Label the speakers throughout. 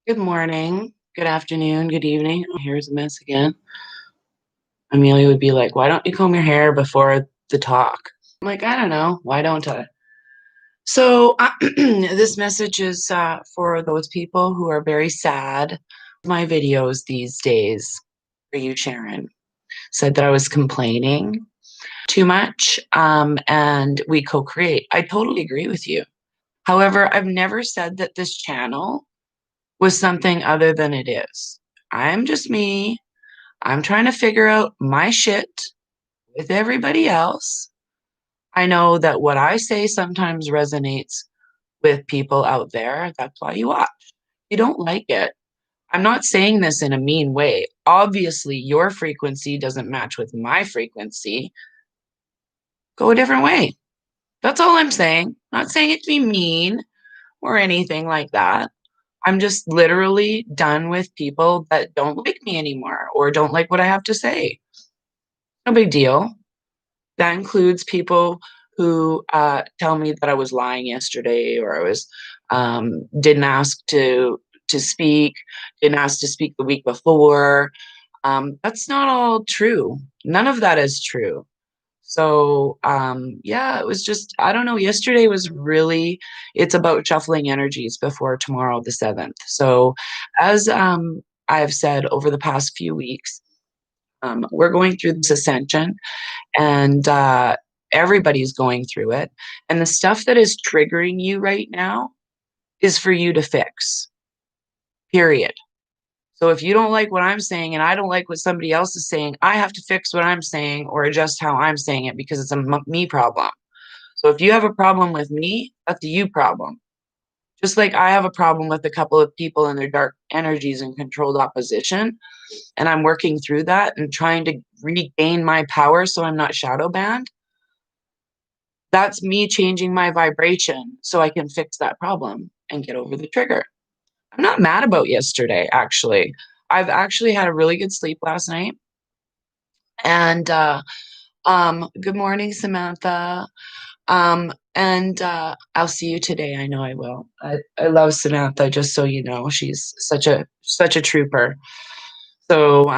Speaker 1: Good morning, good afternoon, good evening. Oh, here's a mess again. Amelia would be like, "Why don't you comb your hair before the talk?" I'm like, "I don't know. Why don't I?" So, this message is for those people who are very sad. My videos these days for you, Sharon, said that I was complaining too much, and we co-create. I totally agree with you. However, I've never said that this channel was something other than it is. I'm just me. I'm trying to figure out my shit with everybody else. I know that what I say sometimes resonates with people out there. That's why you watch. You don't like it. I'm not saying this in a mean way. Obviously, your frequency doesn't match with my frequency. Go a different way. That's all I'm saying. Not saying it to be mean or anything like that. I'm just literally done with people that don't like me anymore or don't like what I have to say. No big deal. That includes people who tell me that I was lying yesterday or I was didn't ask to speak, didn't ask to speak the week before. That's not all true. None of that is true. So yeah, it was just I don't know. Yesterday was really it's about shuffling energies before tomorrow, the 7th. So as I've said over the past few weeks, we're going through this ascension and everybody's going through it. And the stuff that is triggering you right now is for you to fix, period. So if you don't like what I'm saying and I don't like what somebody else is saying, I have to fix what I'm saying or adjust how I'm saying it because it's a me problem. So if you have a problem with me, that's a you problem. Just like I have a problem with a couple of people and their dark energies and controlled opposition. And I'm working through that and trying to regain my power so I'm not shadow banned. That's me changing my vibration so I can fix that problem and get over the trigger. I'm not mad about yesterday, actually. I've actually had a really good sleep last night. And good morning, Samantha. And I'll see you today. I know I will. I love Samantha, just so you know. She's such a trooper. So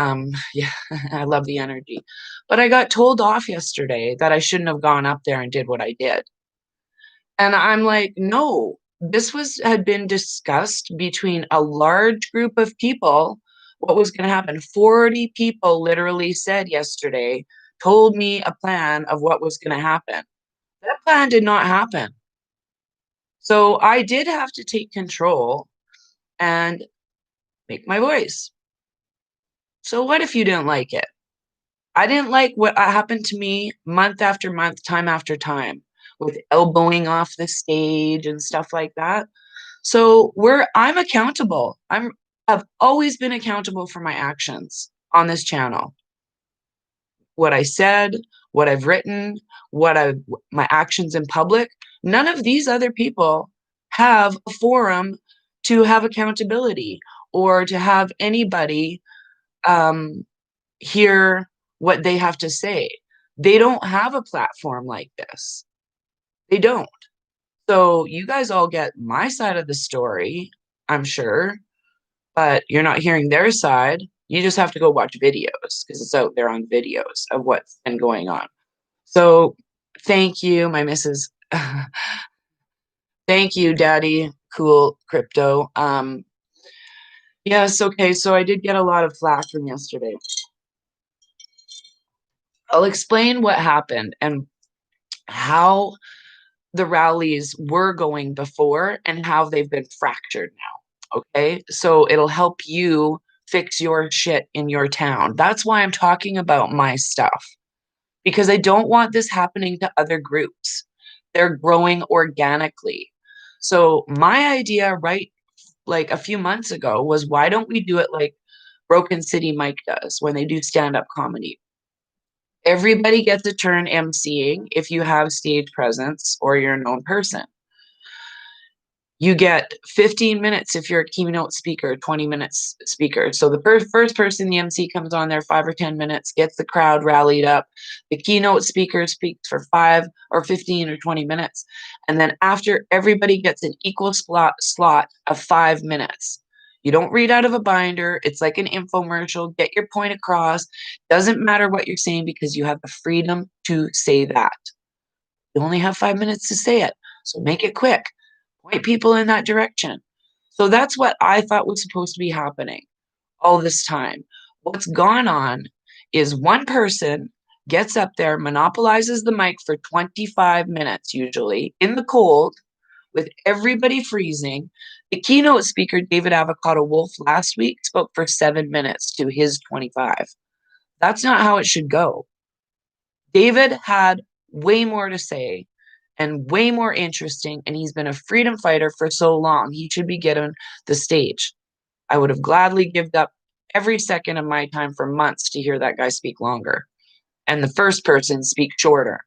Speaker 1: yeah, I love the energy. But I got told off yesterday that I shouldn't have gone up there and did what I did. And I'm like, no, this had been discussed between a large group of people what was going to happen. 40 people literally said yesterday, told me a plan of what was going to happen. That plan did not happen. So I did have to take control and make my voice. So what if you didn't like it? I didn't like what happened to me month after month, time after time, with elbowing off the stage and stuff like that. So I'm accountable. I've always been accountable for my actions on this channel. What I said, what I've written, my actions in public. None of these other people have a forum to have accountability or to have anybody um, hear what they have to say. They don't have a platform like this. They don't. So you guys all get my side of the story, I'm sure, but you're not hearing their side. You just have to go watch videos because it's out there on videos of what's been going on. So thank you, my missus. Thank you, Daddy. Cool crypto. Yes, okay. So I did get a lot of flack from yesterday. I'll explain what happened and how the rallies were going before and how they've been fractured now. Okay. So it'll help you fix your shit in your town. That's why I'm talking about my stuff because I don't want this happening to other groups. They're growing organically. So my idea, right, like a few months ago, was why don't we do it like Broken City Mike does when they do stand up comedy? Everybody gets a turn emceeing if you have stage presence or you're a known person. You get 15 minutes if you're a keynote speaker, 20 minutes speaker. So the first person, the MC, comes on there 5 or 10 minutes, gets the crowd rallied up. The keynote speaker speaks for 5 or 15 or 20 minutes. And then after everybody gets an equal slot of 5 minutes, You don't read out of a binder. It's like an infomercial. Get your point across. Doesn't matter what you're saying because you have the freedom to say that. You only have 5 minutes to say it. So make it quick. Point people in that direction. So that's what I thought was supposed to be happening all this time. What's gone on is one person gets up there, monopolizes the mic for 25 minutes, usually in the cold, with everybody freezing. The keynote speaker, David Avocado Wolf, last week spoke for 7 minutes to his 25. That's not how it should go. David had way more to say and way more interesting, and he's been a freedom fighter for so long. He should be given the stage. I would have gladly given up every second of my time for months to hear that guy speak longer. And the first person speak shorter,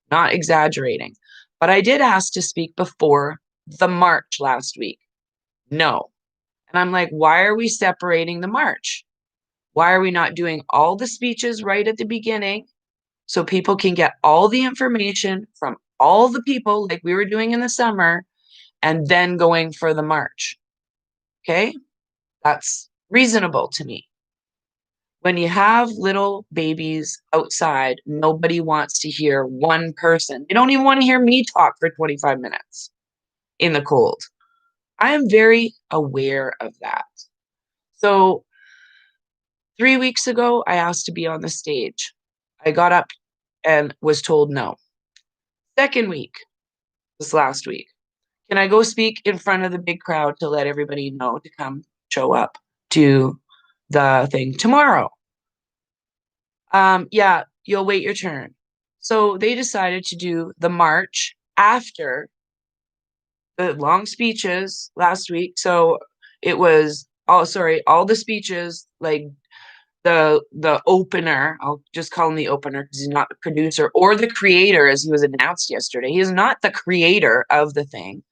Speaker 1: not exaggerating. But I did ask to speak before the march last week. No. And I'm like, why are we separating the march? Why are we not doing all the speeches right at the beginning so people can get all the information from all the people like we were doing in the summer and then going for the march? Okay? That's reasonable to me. When you have little babies outside, nobody wants to hear one person. They don't even want to hear me talk for 25 minutes in the cold. I am very aware of that. So 3 weeks ago, I asked to be on the stage. I got up and was told no. Second week, this last week, can I go speak in front of the big crowd to let everybody know to come show up to the thing tomorrow? Yeah, you'll wait your turn. So they decided to do the march after the long speeches last week. So it was all the speeches, like the opener, I'll just call him the opener because he's not the producer or the creator, as he was announced yesterday. He is not the creator of the thing.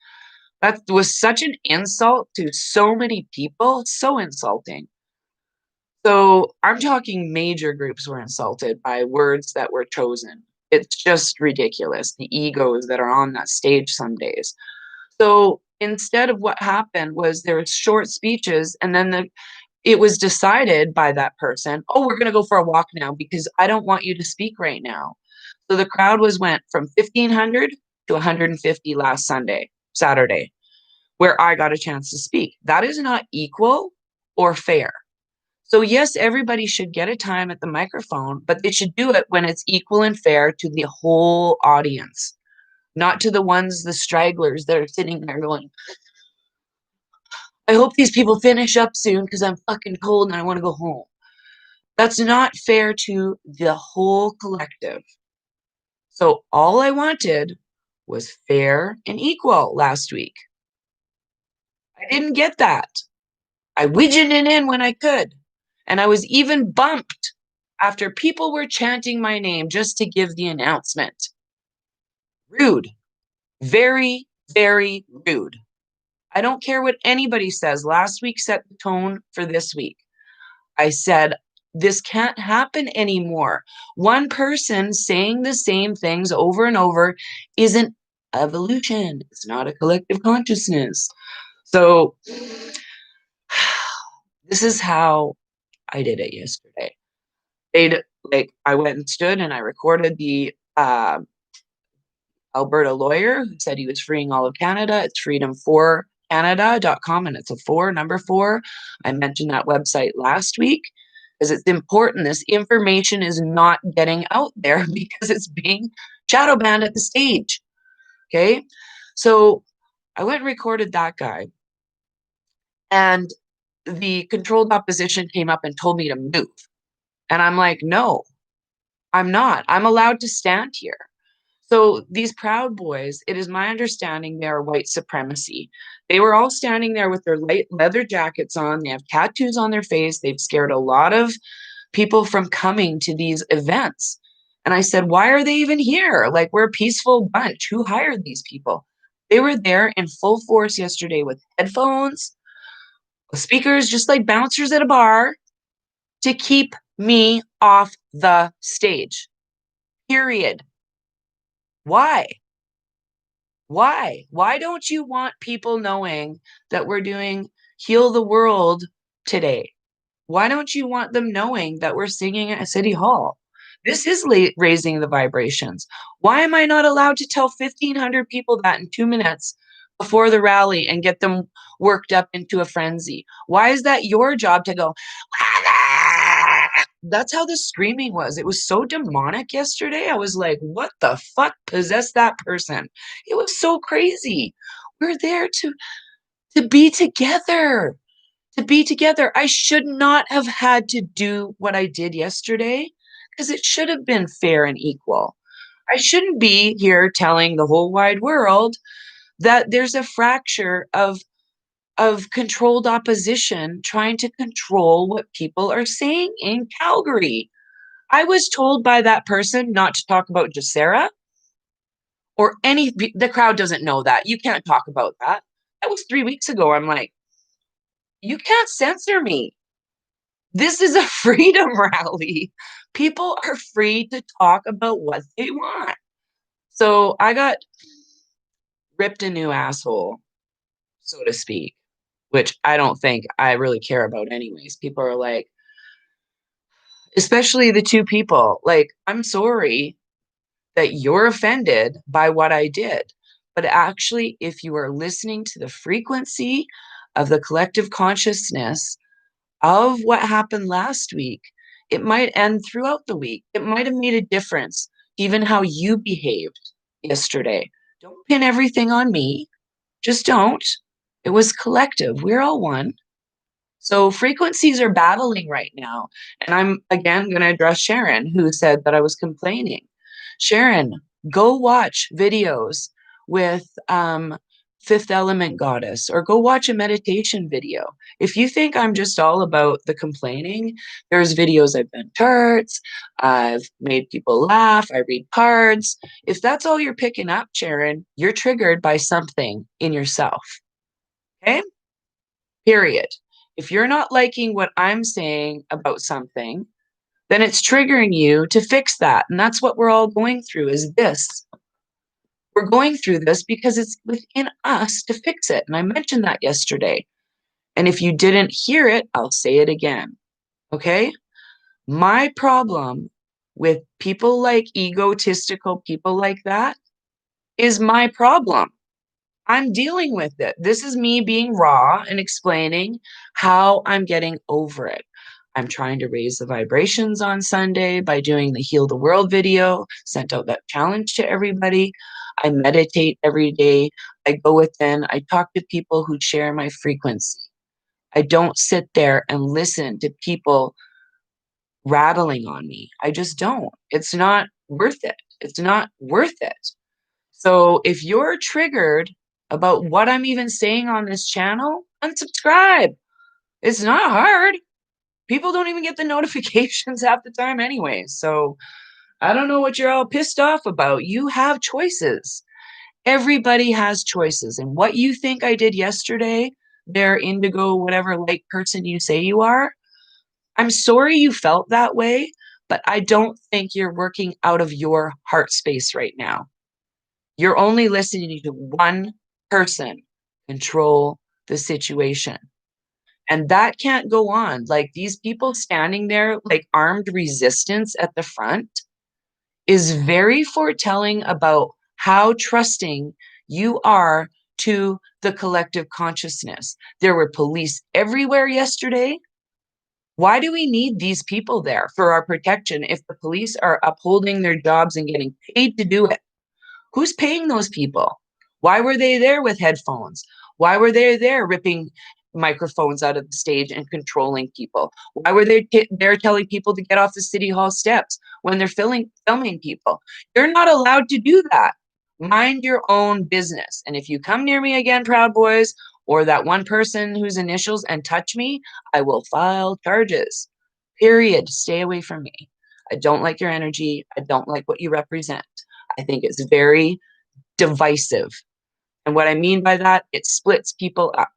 Speaker 1: That was such an insult to so many people, so insulting. So I'm talking major groups were insulted by words that were chosen. It's just ridiculous, the egos that are on that stage some days. So instead of what happened was there was short speeches and then it was decided by that person, oh, we're going to go for a walk now because I don't want you to speak right now. So the crowd went from 1,500 to 150 last Saturday, where I got a chance to speak. That is not equal or fair. So yes, everybody should get a time at the microphone, but they should do it when it's equal and fair to the whole audience, not to the stragglers that are sitting there going, I hope these people finish up soon because I'm fucking cold and I want to go home. That's not fair to the whole collective. So all I wanted was fair and equal last week. I didn't get that. I widgeted it in when I could. And I was even bumped after people were chanting my name just to give the announcement. Rude. Very, very rude. I don't care what anybody says. Last week set the tone for this week. I said, this can't happen anymore. One person saying the same things over and over isn't evolution. It's not a collective consciousness. So this is how I did it yesterday. I went and stood and I recorded the Alberta lawyer who said he was freeing all of Canada. It's freedom4canada.com and it's a number 4. I mentioned that website last week because it's important. This information is not getting out there because it's being shadow banned at the stage. Okay. So I went and recorded that guy, and the controlled opposition came up and told me to move. And I'm like, no, I'm not. I'm allowed to stand here. So these Proud Boys, it is my understanding they are white supremacy. They were all standing there with their light leather jackets on. They have tattoos on their face. They've scared a lot of people from coming to these events. And I said, why are they even here? Like, we're a peaceful bunch. Who hired these people? They were there in full force yesterday with headphones, speakers, just like bouncers at a bar, to keep me off the stage. Period. Why? Why? Why don't you want people knowing that we're doing Heal the World today? Why don't you want them knowing that we're singing at City Hall? This is raising the vibrations. Why am I not allowed to tell 1,500 people that in 2 minutes before the rally and get them worked up into a frenzy? Why is that your job to go? That's how the screaming was. It was so demonic yesterday. I was like, what the fuck possessed that person? It was so crazy. We're there to be together. To be together. I should not have had to do what I did yesterday because it should have been fair and equal. I shouldn't be here telling the whole wide world that there's a fracture of controlled opposition trying to control what people are saying in Calgary. I was told by that person not to talk about Jacera or any the crowd doesn't know that. You can't talk about that. That was 3 weeks ago. I'm like, you can't censor me. This is a freedom rally. People are free to talk about what they want. So I got ripped a new asshole, so to speak, which I don't think I really care about anyways. People are like, especially the two people, like, I'm sorry that you're offended by what I did. But actually, if you are listening to the frequency of the collective consciousness of what happened last week, it might end throughout the week. It might have made a difference, even how you behaved yesterday. Don't pin everything on me. Just don't. It was collective. We're all one. So frequencies are battling right now. And I'm again going to address Sharon, who said that I was complaining. Sharon, go watch videos with Fifth Element Goddess or go watch a meditation video. If you think I'm just all about the complaining, there's videos I've done charts, I've made people laugh, I read cards. If that's all you're picking up, Sharon, you're triggered by something in yourself. Okay? Period. If you're not liking what I'm saying about something, then it's triggering you to fix that. And that's what we're all going through is this. We're going through this because it's within us to fix it. And I mentioned that yesterday. And if you didn't hear it, I'll say it again. Okay? My problem with people like egotistical people like that is my problem. I'm dealing with it. This is me being raw and explaining how I'm getting over it. I'm trying to raise the vibrations on Sunday by doing the Heal the World video, sent out that challenge to everybody. I meditate every day. I go within. I talk to people who share my frequency. I don't sit there and listen to people rattling on me. I just don't. It's not worth it. It's not worth it. So if you're triggered about what I'm even saying on this channel, unsubscribe. It's not hard. People don't even get the notifications half the time anyway. So I don't know what you're all pissed off about. You have choices. Everybody has choices. And what you think I did yesterday, there, indigo, whatever light person you say you are, I'm sorry you felt that way, but I don't think you're working out of your heart space right now. You're only listening to one person control the situation. And that can't go on. Like these people standing there, like armed resistance at the front, is very foretelling about how trusting you are to the collective consciousness. There were police everywhere yesterday. Why do we need these people there for our protection if the police are upholding their jobs and getting paid to do it? Who's paying those people? Why were they there with headphones? Why were they there ripping microphones out of the stage and controlling people? Why were they there telling people to get off the city hall steps when they're filming people? You're not allowed to do that. Mind your own business. And if you come near me again, Proud Boys, or that one person whose initials and touch me, I will file charges. Period. Stay away from me. I don't like your energy. I don't like what you represent. I think it's very divisive. And what I mean by that, it splits people up.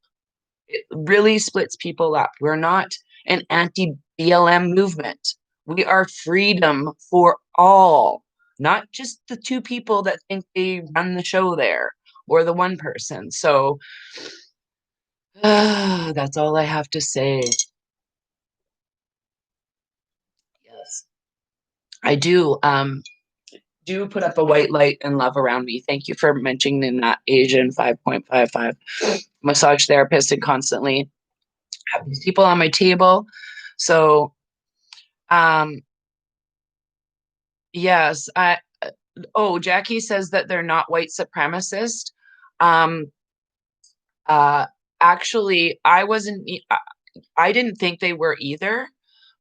Speaker 1: It really splits people up. We're not an anti-BLM movement. We are freedom for all, not just the two people that think they run the show there or the one person. So That's all I have to say. Yes. I do put up a white light and love around me. Thank you for mentioning that, Asian 5.55 massage therapist, and constantly have these people on my table. So, um, yes, oh, Jackie says that they're not white supremacist. Um, uh, actually, I didn't think they were either,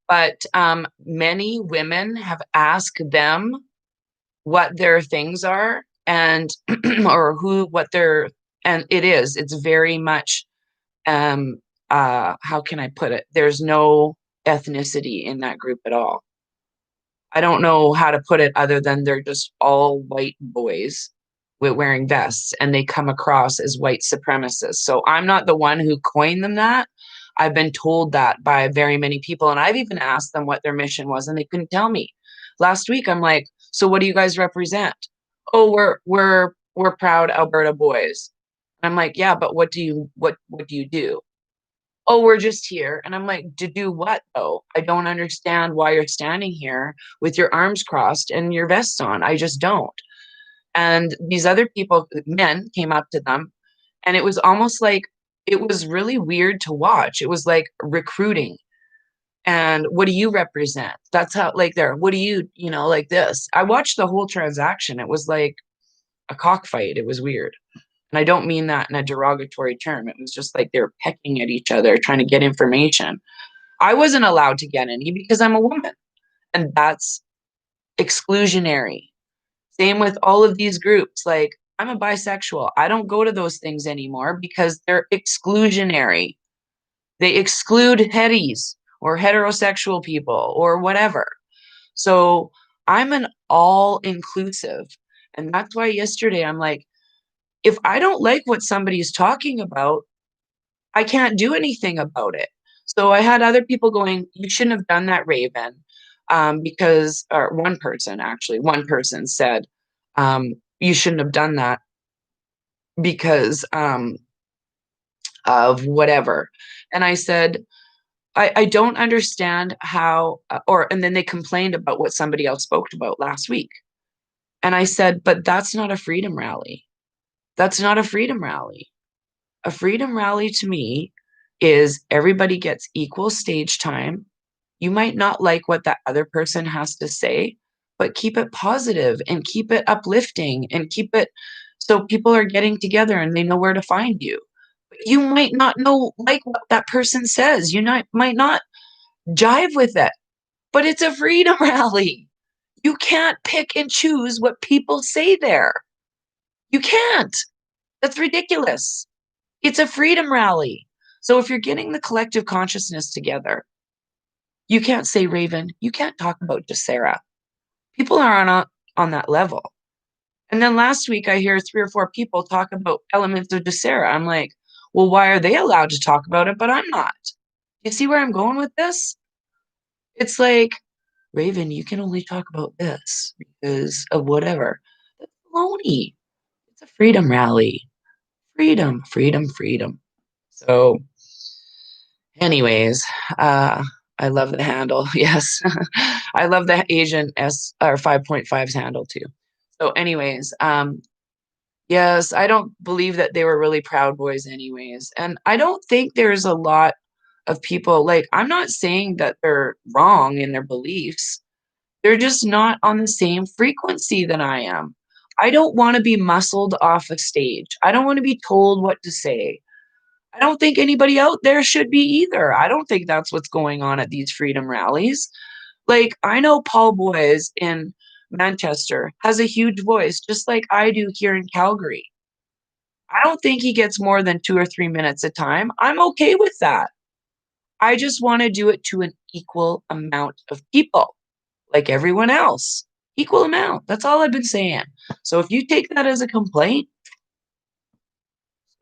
Speaker 1: but many women have asked them what their things are, and or what their, and it's very much, um how can I put it? There's no ethnicity in that group at all. I don't know how to put it other than they're just all white boys with wearing vests, and they come across as white supremacists. So I'm not the one who coined them that. I've been told that by very many people, and I've even asked them what their mission was, and they couldn't tell me. Last week, I'm like, "So what do you guys represent?" "Oh, we're proud Alberta boys." I'm like, "Yeah, but what do you do?" "Oh, we're just here." And I'm like, "To do what though? I don't understand why you're standing here with your arms crossed and your vest on. I just don't." And these other people, men, came up to them, and it was almost like, it was really weird to watch. It was like recruiting. And what do you represent? That's how, like, they're, what do you know, like this. I watched the whole transaction. It was like a cockfight. It was weird. And I don't mean that in a derogatory term. It was just like they were pecking at each other, trying to get information. I wasn't allowed to get any because I'm a woman, and that's exclusionary. Same with all of these groups. Like, I'm a bisexual. I don't go to those things anymore because they're exclusionary. They exclude hetties or heterosexual people or whatever. So I'm an all inclusive. And that's why yesterday I'm like, if I don't like what somebody's talking about, I can't do anything about it. So I had other people going, "You shouldn't have done that, Raven," because, or one person said, "You shouldn't have done that because of whatever." And I said, I don't understand how, and then they complained about what somebody else spoke about last week. And I said, but that's not a freedom rally. That's not a freedom rally. A freedom rally to me is everybody gets equal stage time. You might not like what that other person has to say, but keep it positive and keep it uplifting and keep it so people are getting together and they know where to find you. You might not know like what that person says. Might not jive with it, but it's a freedom rally. You can't pick and choose what people say there. You can't. That's ridiculous. It's a freedom rally. So if you're getting the collective consciousness together, you can't say, "Raven, you can't talk about DeSera." People are on that level. And then last week, I hear 3 or 4 people talk about elements of DeSera. I'm like, well, why are they allowed to talk about it, but I'm not? You see where I'm going with this? It's like, "Raven, you can only talk about this because of whatever." That's baloney. It's a freedom rally. Freedom, freedom, freedom. So, anyways, I love the handle. Yes. I love the Asian S or 5.5's handle too. So anyways, yes, I don't believe that they were really Proud Boys anyways. And I don't think there's a lot of people, like, I'm not saying that they're wrong in their beliefs. They're just not on the same frequency that I am. I don't want to be muscled off a stage. I don't want to be told what to say. I don't think anybody out there should be either. I don't think that's what's going on at these freedom rallies. Like, I know Paul Boys in Manchester has a huge voice, just like I do here in Calgary. I don't think he gets more than 2 or 3 minutes a time. I'm okay with that. I just want to do it to an equal amount of people, like everyone else. Equal amount. That's all I've been saying. So if you take that as a complaint,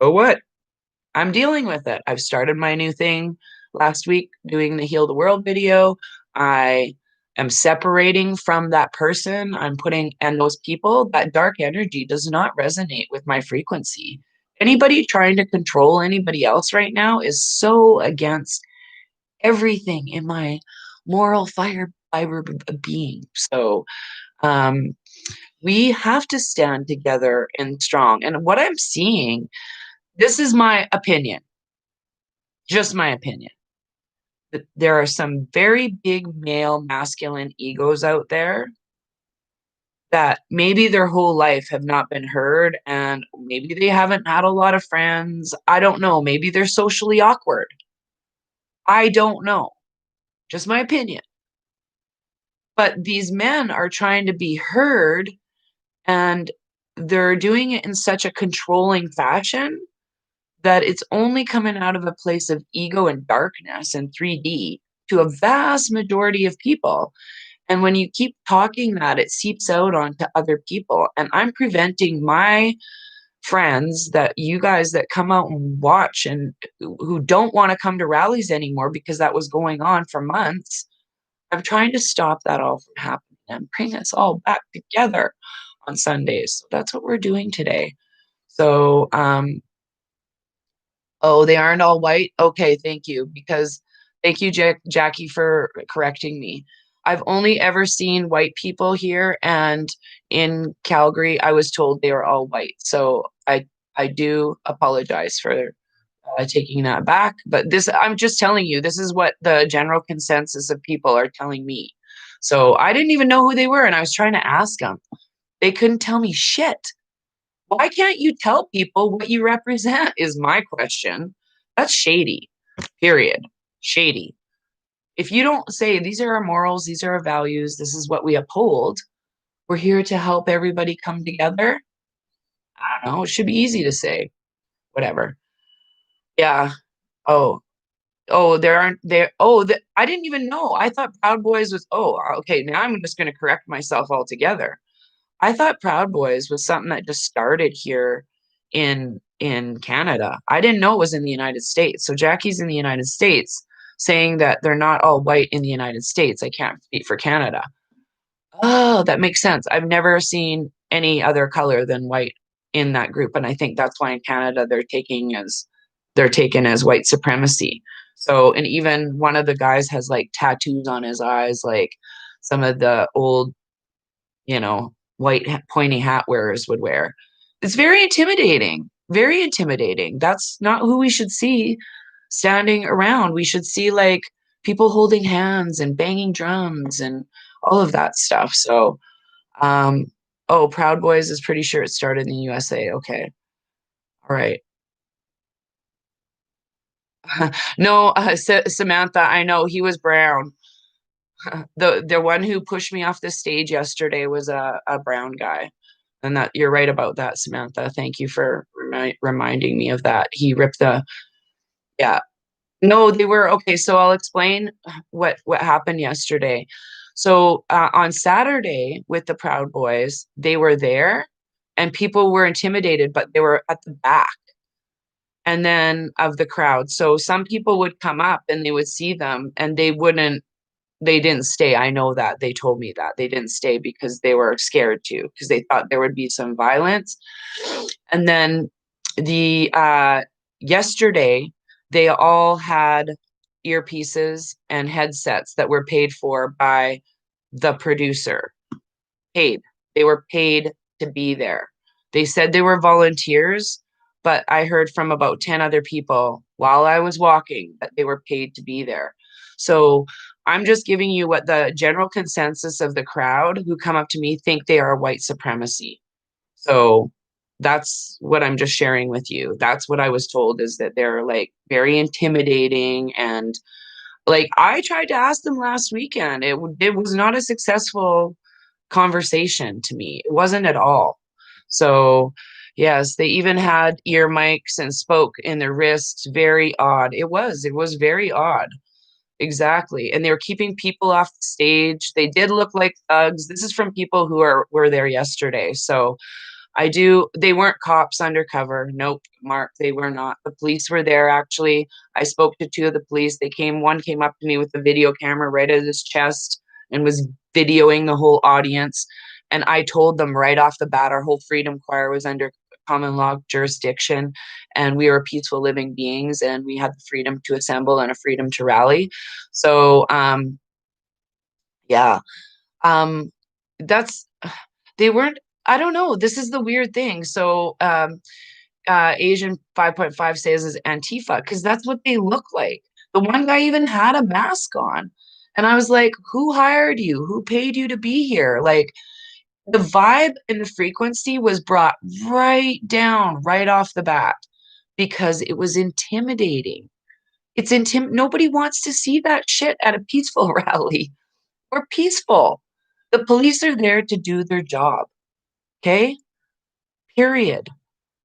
Speaker 1: so what? I'm dealing with it. I've started my new thing last week doing the Heal the World video. I am separating from that person. I'm putting, and those people, that dark energy does not resonate with my frequency. Anybody trying to control anybody else right now is so against everything in my moral fiber being. So, um, we have to stand together and strong. And what I'm seeing, this is my opinion, just my opinion, that there are some very big male masculine egos out there that maybe their whole life have not been heard, and maybe they haven't had a lot of friends. I don't know. Maybe they're socially awkward. I don't know. Just my opinion. But these men are trying to be heard, and they're doing it in such a controlling fashion that it's only coming out of a place of ego and darkness and 3D to a vast majority of people. And when you keep talking that, it seeps out onto other people. And I'm preventing my friends, that you guys that come out and watch and who don't want to come to rallies anymore because that was going on for months. I'm trying to stop that all from happening and bring us all back together on Sundays. So that's what we're doing today. So, oh, they aren't all white? Okay, thank you. Because thank you, Jackie, for correcting me. I've only ever seen white people here, and in Calgary, I was told they were all white. So I do apologize for taking that back. But this, I'm just telling you, this is what the general consensus of people are telling me. So I didn't even know who they were, and I was trying to ask them. They couldn't tell me shit. Why can't you tell people what you represent is my question. That's shady, period. Shady. If you don't say, these are our morals, these are our values, this is what we uphold, we're here to help everybody come together. I don't know. It should be easy to say. Whatever. Yeah. Oh, oh, there aren't there. Oh, I didn't even know. I thought Proud Boys was, oh, okay. Now I'm just going to correct myself altogether. I thought Proud Boys was something that just started here in Canada. I didn't know it was in the United States. So Jackie's in the United States saying that they're not all white in the United States. I can't speak for Canada. Oh, that makes sense. I've never seen any other color than white in that group, and I think that's why in Canada they're taken as white supremacy. So, and even one of the guys has like tattoos on his eyes, like some of the old, white pointy hat wearers would wear. It's very intimidating. Very intimidating. That's not who we should see standing around. We should see like people holding hands and banging drums and all of that stuff. So, um, oh, Proud Boys is pretty sure it started in the USA. Okay. All right. No, Samantha, I know he was brown. The one who pushed me off the stage yesterday was a brown guy. And that you're right about that, Samantha. Thank you for reminding me of that. He ripped the, yeah. No, they were okay. So I'll explain what happened yesterday. So on Saturday with the Proud Boys, they were there, and people were intimidated, but they were at the back and then of the crowd. So some people would come up and they would see them, and they didn't stay. I know that. They told me that. They didn't stay because they were scared to, because they thought there would be some violence. And then the yesterday, they all had earpieces and headsets that were paid for by the producer. Paid. They were paid to be there. They said they were volunteers, but I heard from about 10 other people while I was walking that they were paid to be there. So I'm just giving you what the general consensus of the crowd who come up to me think they are white supremacy. So that's what I'm just sharing with you. That's what I was told, is that they're like very intimidating. And like I tried to ask them last weekend. It was not a successful conversation to me. It wasn't at all. So, yes, they even had ear mics and spoke in their wrists. Very odd. It was very odd. Exactly. And they were keeping people off the stage. They did look like thugs. This is from people who were there yesterday. So they weren't cops undercover. Nope, Mark, they were not. The police were there actually. I spoke to two of the police. One came up to me with a video camera right at his chest and was videoing the whole audience. And I told them right off the bat, our whole Freedom Choir was common law jurisdiction, and we were peaceful living beings, and we had the freedom to assemble and a freedom to rally. So yeah, um, that's they weren't. I don't know. This is the weird thing. So Asian 5.5 says is Antifa because that's what they look like. The one guy even had a mask on. And I was like, who hired you? Who paid you to be here? Like the vibe and the frequency was brought right down right off the bat because it was intimidating. Nobody wants to see that shit at a peaceful rally. We're peaceful. The police are there to do their job. Okay? Period.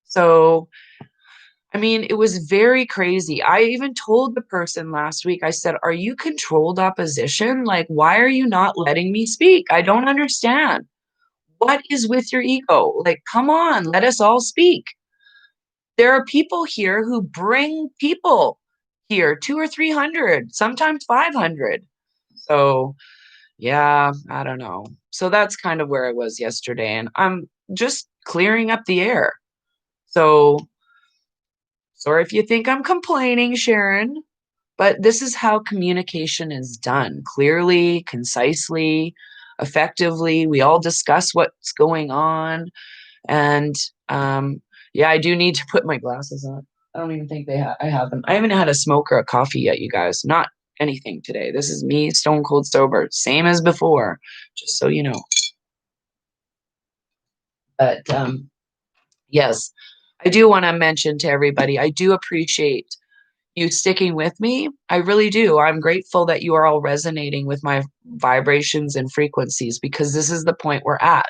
Speaker 1: So I mean, it was very crazy. I even told the person last week, I said, "Are you controlled opposition? Like, why are you not letting me speak? I don't understand. What is with your ego? Like, come on, let us all speak." There are people here who bring people here, 2 or 300, sometimes 500. So, yeah, I don't know. So that's kind of where I was yesterday, and I'm just clearing up the air. So, sorry if you think I'm complaining, Sharon. But this is how communication is done clearly, concisely, effectively. We all discuss what's going on. And yeah, I do need to put my glasses on. I don't even think I have them. I haven't had a smoke or a coffee yet, you guys. Not anything today. This is me stone cold sober, same as before, just so you know. But yes, I do want to mention to everybody, I do appreciate you sticking with me. I really do. I'm grateful that you are all resonating with my vibrations and frequencies because this is the point we're at.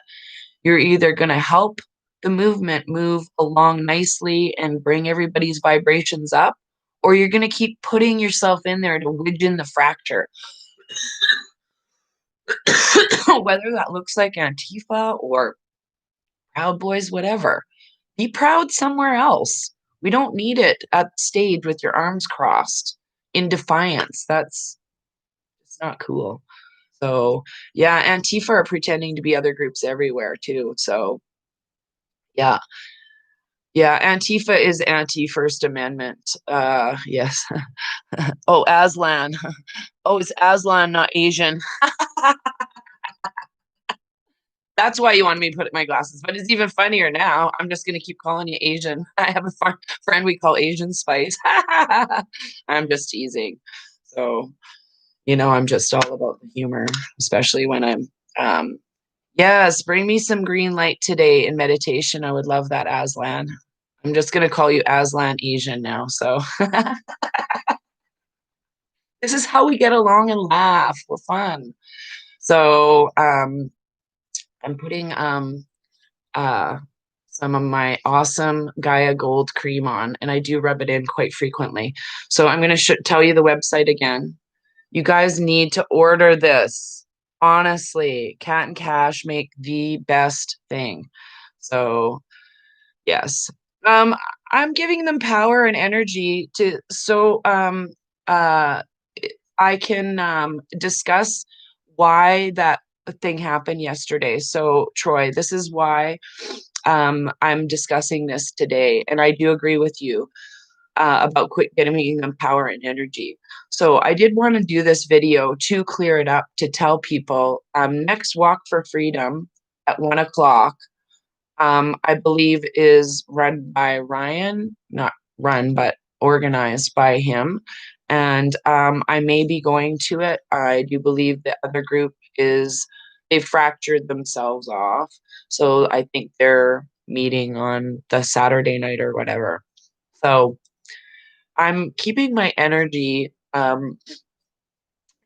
Speaker 1: You're either going to help the movement move along nicely and bring everybody's vibrations up, or you're going to keep putting yourself in there to widgen the fracture. Whether that looks like Antifa or Proud Boys, whatever. Be proud somewhere else. We don't need it at the stage with your arms crossed in defiance. It's not cool. So yeah, Antifa are pretending to be other groups everywhere too. So yeah. Yeah, Antifa is anti-First Amendment. Yes. Oh, Aslan. Oh, it's Aslan, not Asian. That's why you wanted me to put my glasses. But it's even funnier now. I'm just going to keep calling you Asian. I have a friend we call Asian Spice. I'm just teasing. So, I'm just all about the humor, especially when um, yes, bring me some green light today in meditation. I would love that, Aslan. I'm just going to call you Aslan Asian now. So, this is how we get along and laugh. We're fun. So, I'm putting uh, some of my awesome Gaia Gold cream on, and I do rub it in quite frequently. So I'm going to tell you the website again. You guys need to order this. Honestly, Cat and Cash make the best thing. So, yes. Um, I'm giving them power and energy uh I can discuss why that thing happened yesterday. So, Troy, this is why I'm discussing this today. And I do agree with you about getting them power and energy. So, I did want to do this video to clear it up to tell people next Walk for Freedom at 1 o'clock, I believe is run by Ryan, not run, but organized by him. And I may be going to it. I do believe the other group they fractured themselves off. So I think they're meeting on the Saturday night or whatever. So I'm keeping my energy in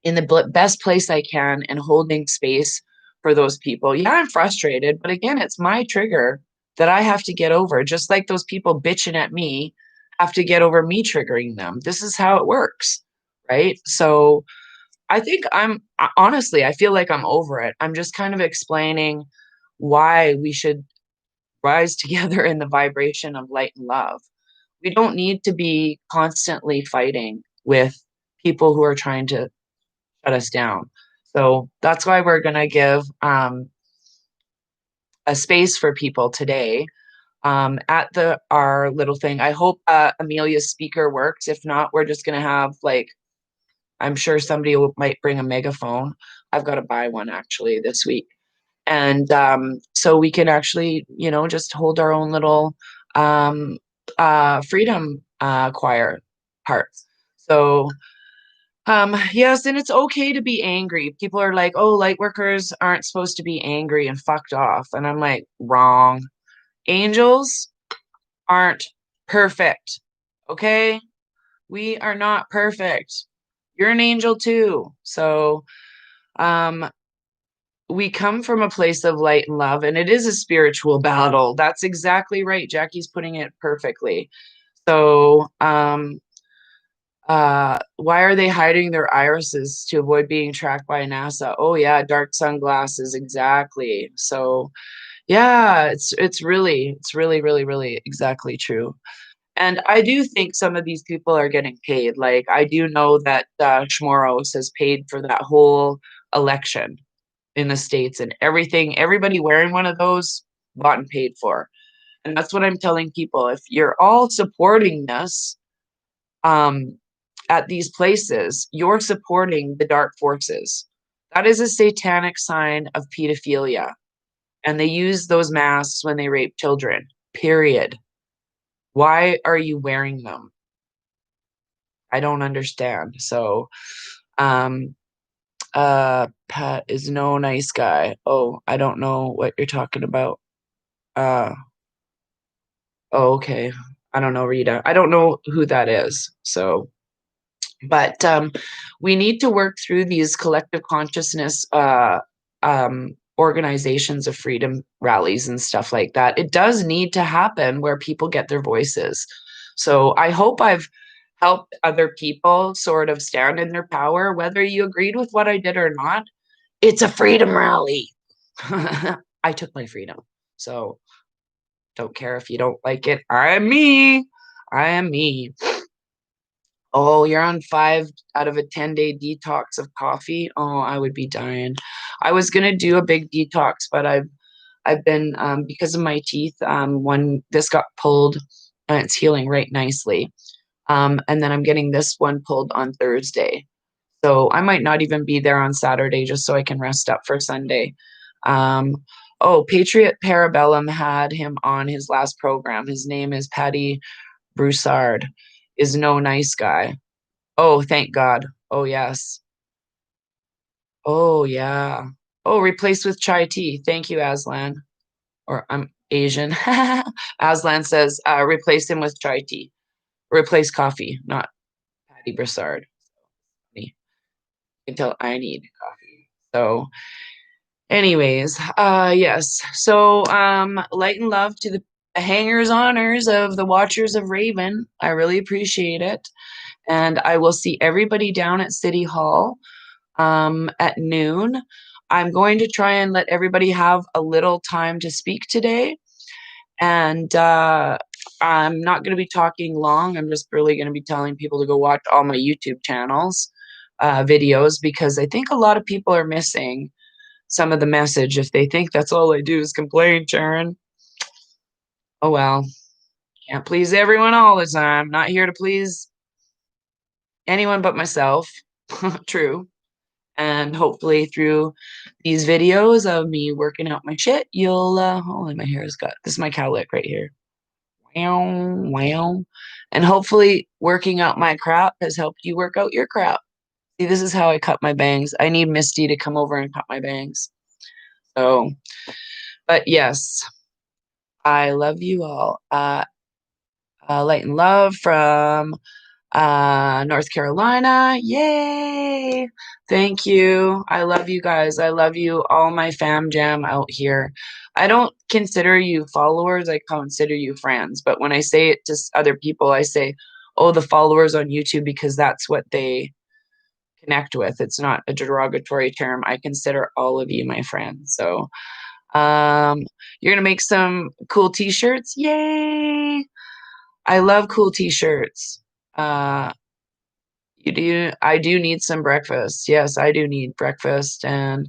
Speaker 1: the best place I can and holding space for those people. Yeah, I'm frustrated, but again, it's my trigger that I have to get over, just like those people bitching at me have to get over me triggering them. This is how it works, right? So I think honestly, I feel like I'm over it. I'm just kind of explaining why we should rise together in the vibration of light and love. We don't need to be constantly fighting with people who are trying to shut us down. So that's why we're going to give a space for people today at our little thing. I hope Amelia's speaker works. If not, we're just gonna have like, I'm sure somebody might bring a megaphone. I've got to buy one actually this week. And so we can actually, just hold our own little um, freedom choir parts. So yes, and it's okay to be angry. People are like, oh, light workers aren't supposed to be angry and fucked off. And I'm like, wrong. Angels aren't perfect. Okay? We are not perfect. You're an angel too. So um we come from a place of light and love, and it is a spiritual battle. That's exactly right. Jackie's putting it perfectly. So why are they hiding their irises to avoid being tracked by NASA? Oh yeah, dark sunglasses, exactly. So yeah, it's really exactly true. And I do think some of these people are getting paid. Like I do know that Schmoros has paid for that whole election in the States, and everybody wearing one of those bought and paid for. And that's what I'm telling people. If you're all supporting this, um, at these places, you're supporting the dark forces. That is a satanic sign of pedophilia. And they use those masks when they rape children, period. Why are you wearing them? I don't understand. So, um, Pat is no nice guy. Oh, I don't know what you're talking about. Uh, oh, okay. I don't know, Rita. I don't know who that is. So, but we need to work through these collective consciousness organizations of freedom rallies and stuff like that. It does need to happen where people get their voices. So I hope I've helped other people sort of stand in their power, whether you agreed with what I did or not. It's a freedom rally. I took my freedom. So don't care if you don't like it. I am me. I am me. Oh, you're on 5 out of a 10-day detox of coffee? Oh, I would be dying. I was gonna do a big detox, but I've been because of my teeth, one this got pulled and it's healing right nicely. And then I'm getting this one pulled on Thursday. So I might not even be there on Saturday just so I can rest up for Sunday. Um, oh, Patriot Parabellum had him on his last program. His name is Patty Broussard, is no nice guy. Oh, thank God. Oh, yes. Oh, yeah. Oh, replaced with chai tea. Thank you, Aslan. Or I'm Asian. Aslan says, replace him with chai tea. Replace coffee, not Patty Broussard. Me. Until I need coffee. So, anyways, yes. So, light and love to the hangers honors of the Watchers of Raven. I really appreciate it. And I will see everybody down at City Hall at noon. I'm going to try and let everybody have a little time to speak today. And I'm not going to be talking long. I'm just really going to be telling people to go watch all my YouTube channels, videos, because I think a lot of people are missing some of the message if they think that's all I do is complain, Sharon. Oh well, can't please everyone all the time. Not here to please anyone but myself. True. And hopefully through these videos of me working out my shit, you'll holy my hair has got this is my cowlick right here. Wow, wow. And hopefully working out my crap has helped you work out your crap. See, this is how I cut my bangs. I need Misty to come over and cut my bangs. So, but yes, I love you all. Light and love from North Carolina. Yay! Thank you. I love you guys. I love you, all my fam jam out here. I don't consider you followers, I consider you friends. But when I say it to other people, I say, oh, the followers on YouTube, because that's what they connect with. It's not a derogatory term. I consider all of you my friends. So you're gonna make some cool t-shirts. Yay! I love cool t-shirts. Uh you do I do need some breakfast. Yes, I do need breakfast. And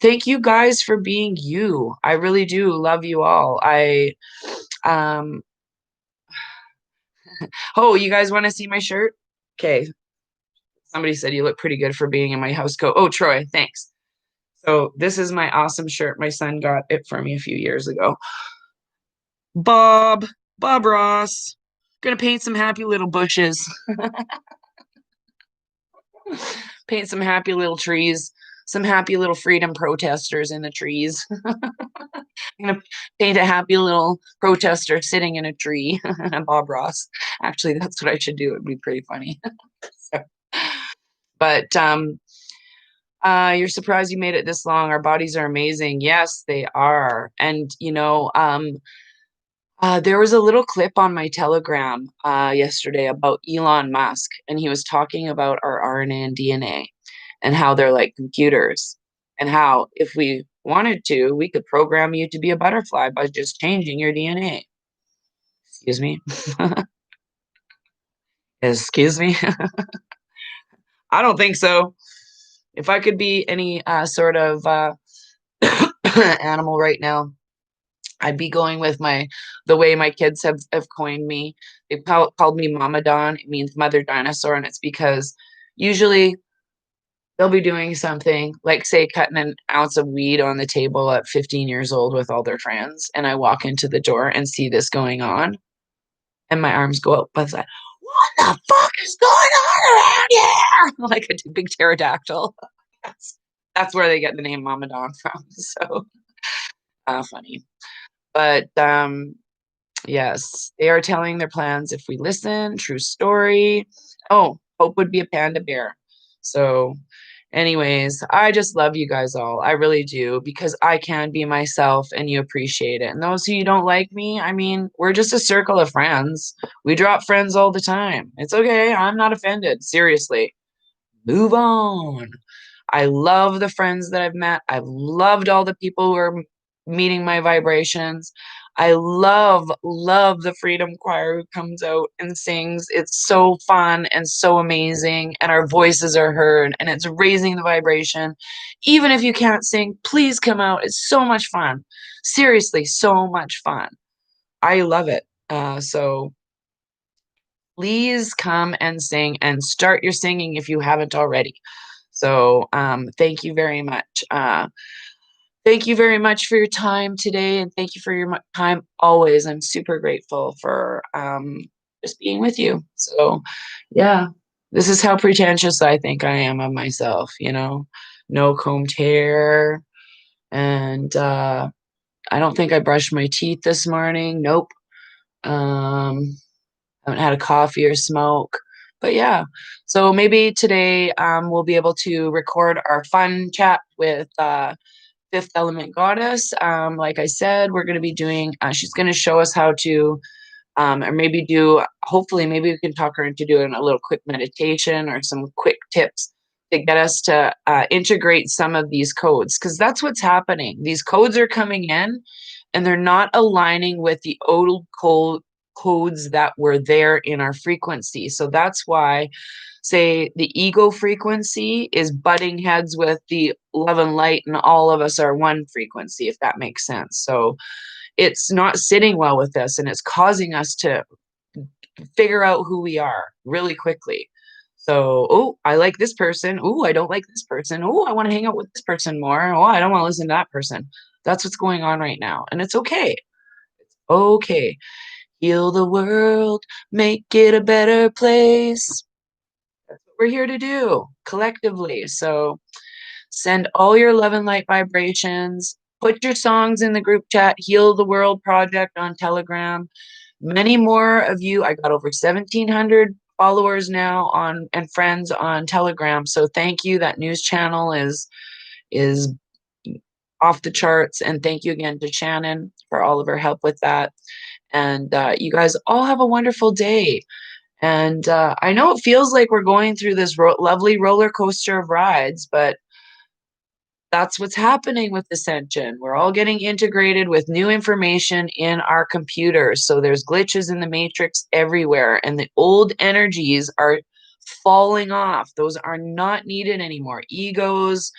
Speaker 1: thank you guys for being you. I really do love you all. Um, oh, you guys want to see my shirt? Okay. Somebody said you look pretty good for being in my house coat. Oh, Troy, thanks. So this is my awesome shirt. My son got it for me a few years ago. Bob, Bob Ross. Gonna paint some happy little bushes. Paint some happy little trees. Some happy little freedom protesters in the trees. I'm gonna paint a happy little protester sitting in a tree. Bob Ross. Actually, that's what I should do. It'd be pretty funny. So, but you're surprised you made it this long. Our bodies are amazing. Yes, they are. And there was a little clip on my Telegram yesterday about Elon Musk, and he was talking about our RNA and DNA and how they're like computers, and how if we wanted to, we could program you to be a butterfly by just changing your DNA. Excuse me. Excuse me. I don't think so. If I could be any sort of animal right now, I'd be going with the way my kids have coined me. They've called me Mama Don. It means mother dinosaur, and it's because usually they'll be doing something like, say, cutting an ounce of weed on the table at 15 years old with all their friends, and I walk into the door and see this going on, and my arms go up. But like, what the fuck is going on around here? Like a big pterodactyl. That's where they get the name Mama Don from. So funny. But yes, they are telling their plans if we listen. True story. Oh, Hope would be a panda bear. So, anyways, I just love you guys all. I really do, because I can be myself and you appreciate it. And those who you don't like me, I mean, we're just a circle of friends. We drop friends all the time. It's okay. I'm not offended. Seriously. Move on. I love the friends that I've met. I've loved all the people who are meeting my vibrations. I love the Freedom Choir who comes out and sings. It's so fun and so amazing, and our voices are heard, and it's raising the vibration. Even if you can't sing, please come out. It's so much fun. Seriously, so much fun. I love it. So please come and sing and start your singing if you haven't already. So thank you very much. Thank you very much for your time today, and thank you for your time always. I'm super grateful for just being with you. So, yeah, this is how pretentious I think I am of myself, no combed hair. And I don't think I brushed my teeth this morning. Nope. Haven't had a coffee or smoke. But yeah, so maybe today we'll be able to record our fun chat with Fifth Element Goddess. Like I said, we're going to be doing, she's going to show us how to, or maybe hopefully, maybe we can talk her into doing a little quick meditation or some quick tips to get us to integrate some of these codes, because that's what's happening. These codes are coming in and they're not aligning with the old codes that were there in our frequency. So that's why, say, the ego frequency is butting heads with the love and light, and all of us are one frequency, if that makes sense. So it's not sitting well with us, and it's causing us to figure out who we are really quickly. So, oh, I like this person. Oh, I don't like this person. Oh, I want to hang out with this person more. Oh, I don't want to listen to that person. That's what's going on right now. And it's okay. It's okay. Heal the world, make it a better place. That's what we're here to do collectively. So send all your love and light vibrations. Put your songs in the group chat, Heal the World Project on Telegram. Many more of you. I got over 1,700 followers now and friends on Telegram. So thank you. That news channel is off the charts. And thank you again to Shannon for all of her help with that. And you guys all have a wonderful day. And I know it feels like we're going through this lovely roller coaster of rides, but that's what's happening with Ascension. We're all getting integrated with new information in our computers. So there's glitches in the matrix everywhere, and the old energies are falling off. Those are not needed anymore. Egos,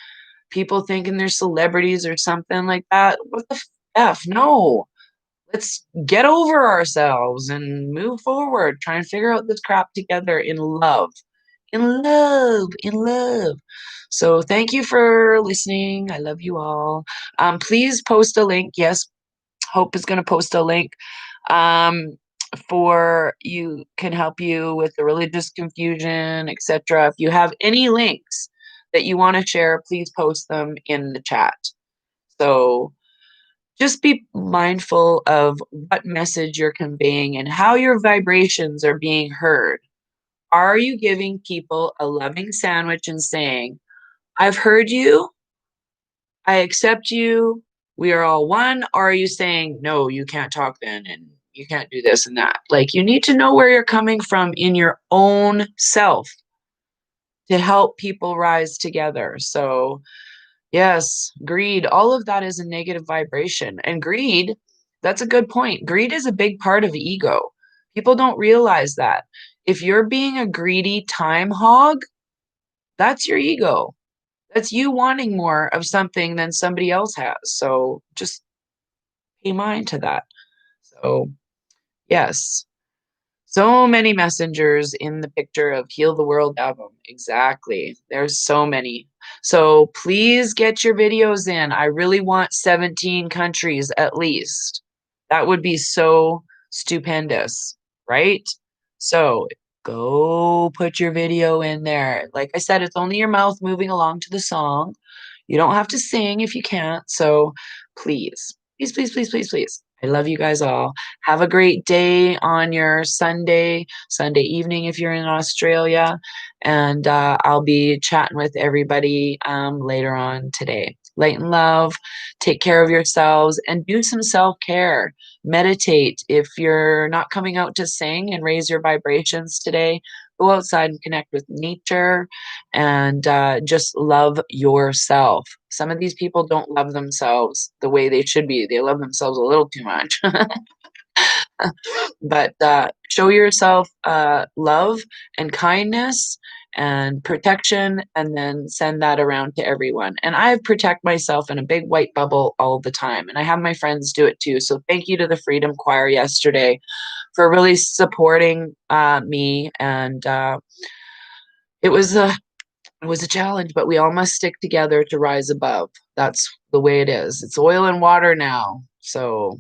Speaker 1: people thinking they're celebrities or something like that. What the F? No. Let's get over ourselves and move forward. Try and figure out this crap together in love. In love, in love. So thank you for listening. I love you all. Please post a link. Yes, Hope is going to post a link um, for you can help you with the religious confusion, etc. If you have any links that you want to share, please post them in the chat. So just be mindful of what message you're conveying and how your vibrations are being heard. Are you giving people a loving sandwich and saying, I've heard you, I accept you, we are all one? Or are you saying, no, you can't talk then and you can't do this and that? Like, you need to know where you're coming from in your own self to help people rise together. So, yes, greed, all of that is a negative vibration. And greed, that's a good point. Greed is a big part of ego. People don't realize that. If you're being a greedy time hog, that's your ego. That's you wanting more of something than somebody else has. So just pay mind to that. So, yes. So many messengers in the picture of Heal the World album. Exactly. There's so many. So please get your videos in. I really want 17 countries at least. That would be so stupendous, right? So go put your video in there. Like I said, it's only your mouth moving along to the song. You don't have to sing if you can't. So please, please, please, please, please, please. I love you guys all. Have a great day on your Sunday evening if you're in Australia. And I'll be chatting with everybody later on today. Light and love. Take care of yourselves and do some self care. Meditate. If you're not coming out to sing and raise your vibrations today, go outside and connect with nature and just love yourself. Some of these people don't love themselves the way they should be. They love themselves a little too much. But show yourself love and kindness and protection, and then send that around to everyone. And I protect myself in a big white bubble all the time, and I have my friends do it too. So thank you to the Freedom Choir yesterday for really supporting me. And it was a challenge, but we all must stick together to rise above. That's the way it is. It's oil and water now. So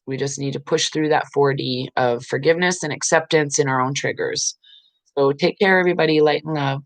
Speaker 1: we just need to push through that 4D of forgiveness and acceptance in our own triggers. So take care, everybody. Light and love.